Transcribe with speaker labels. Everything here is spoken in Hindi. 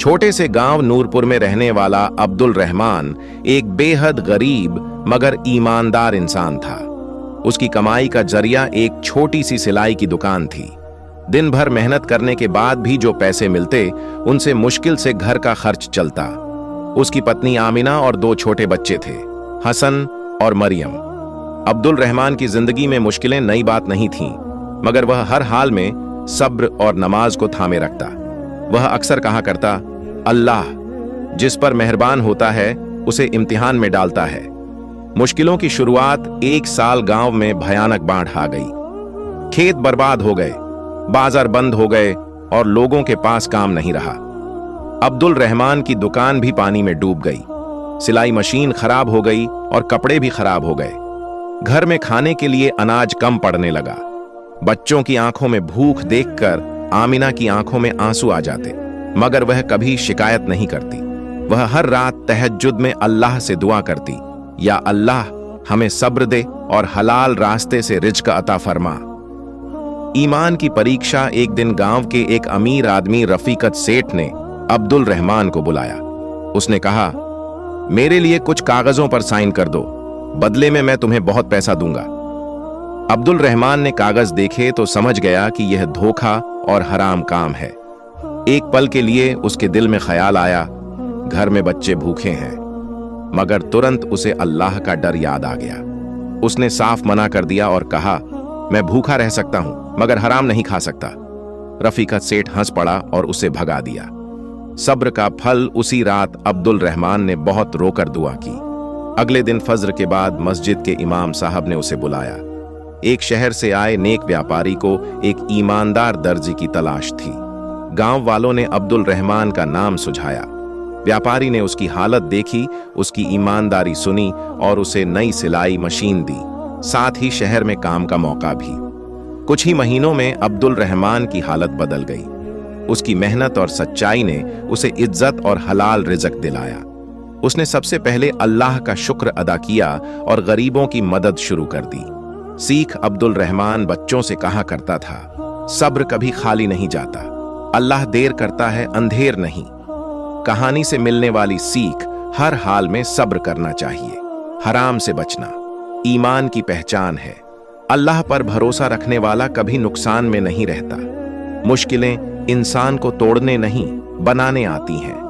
Speaker 1: छोटे से गांव नूरपुर में रहने वाला अब्दुल रहमान एक बेहद गरीब मगर ईमानदार इंसान था। उसकी कमाई का जरिया एक छोटी सी सिलाई की दुकान थी। दिन भर मेहनत करने के बाद भी जो पैसे मिलते उनसे मुश्किल से घर का खर्च चलता। उसकी पत्नी आमिना और 2 छोटे बच्चे थे, हसन और मरियम। अब्दुल रहमान की जिंदगी में मुश्किलें नई बात नहीं थीं, मगर वह हर हाल में सब्र और नमाज को थामे रखता। वह अक्सर कहा करता, अल्लाह जिस पर मेहरबान होता है उसे इम्तिहान में डालता है। मुश्किलों की शुरुआत 1 साल गांव में भयानक बाढ़ आ गई। खेत बर्बाद हो गए, बाजार बंद हो गए और लोगों के पास काम नहीं रहा। अब्दुल रहमान की दुकान भी पानी में डूब गई। सिलाई मशीन खराब हो गई और कपड़े भी खराब हो गए। घर में खाने के लिए अनाज कम पड़ने लगा। बच्चों की आंखों में भूख देखकर आमिना की आंखों में आंसू आ जाते, मगर वह कभी शिकायत नहीं करती। वह हर रात तहज्जुद में अल्लाह से दुआ करती, या अल्लाह हमें सब्र दे और हलाल रास्ते से रिज्क अता फरमा। ईमान की परीक्षा एक दिन गांव के एक अमीर आदमी रफीकत सेठ ने अब्दुल रहमान को बुलाया। उसने कहा, मेरे लिए कुछ कागजों पर साइन कर दो, बदले में मैं तुम्हें बहुत पैसा दूंगा। अब्दुल रहमान ने कागज देखे तो समझ गया कि यह धोखा और हराम काम है। एक पल के लिए उसके दिल में ख्याल आया, घर में बच्चे भूखे हैं, मगर तुरंत उसे अल्लाह का डर याद आ गया। उसने साफ मना कर दिया और कहा, मैं भूखा रह सकता हूं मगर हराम नहीं खा सकता। रफीकत सेठ हंस पड़ा और उसे भगा दिया। सब्र का फल उसी रात अब्दुल रहमान ने बहुत रोकर दुआ की। अगले दिन फज्र के बाद मस्जिद के इमाम साहब ने उसे बुलाया। एक शहर से आए नेक व्यापारी को एक ईमानदार दर्जी की तलाश थी। गांव वालों ने अब्दुल रहमान का नाम सुझाया। व्यापारी ने उसकी हालत देखी, उसकी ईमानदारी सुनी और उसे नई सिलाई मशीन दी, साथ ही शहर में काम का मौका भी। कुछ ही महीनों में अब्दुल रहमान की हालत बदल गई। उसकी मेहनत और सच्चाई ने उसे इज्जत और हलाल रिज़्क दिलाया। उसने सबसे पहले अल्लाह का शुक्र अदा किया और गरीबों की मदद शुरू कर दी। सीख अब्दुल रहमान बच्चों से कहा करता था, सब्र कभी खाली नहीं जाता, अल्लाह देर करता है अंधेर नहीं। कहानी से मिलने वाली सीख, हर हाल में सब्र करना चाहिए। हराम से बचना ईमान की पहचान है। अल्लाह पर भरोसा रखने वाला कभी नुकसान में नहीं रहता। मुश्किलें इंसान को तोड़ने नहीं, बनाने आती हैं।